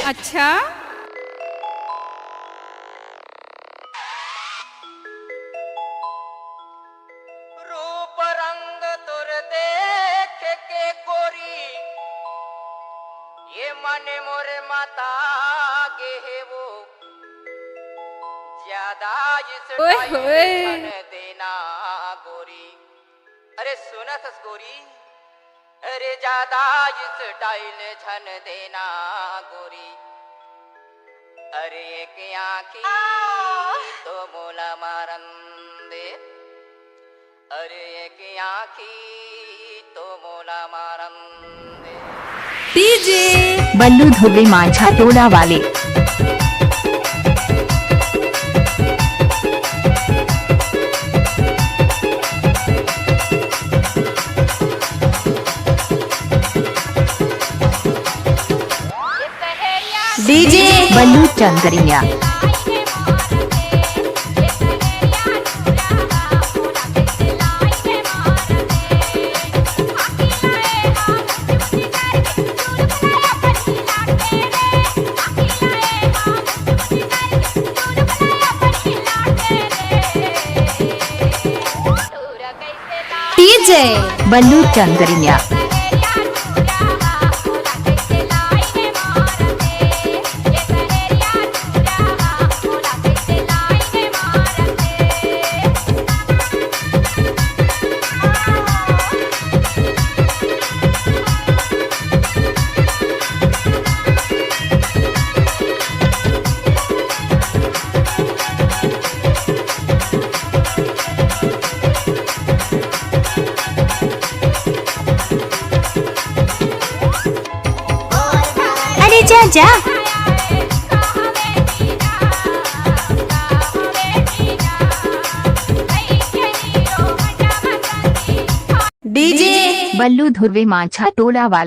अच्छा रूप रंग तुर देख के गोरी ये मन मोर माता गे है वो ज्यादा इस ओए टाइम होए। धन देना गोरी। अरे सुना सस गोरी, अरे ज्यादा इस टाइल झन देना गोरी। अरे एक आँखी तो मोला मारन दे, अरे एक आँखी तो मोला मारन दे। डीजे बल्लू धोबे माझा टोला वाले। डीजे बल्लू चंदरिया। डीजे बल्लू चंदरिया। अरे जा जा डीजे बल्लू धोबे माझा टोला वाले।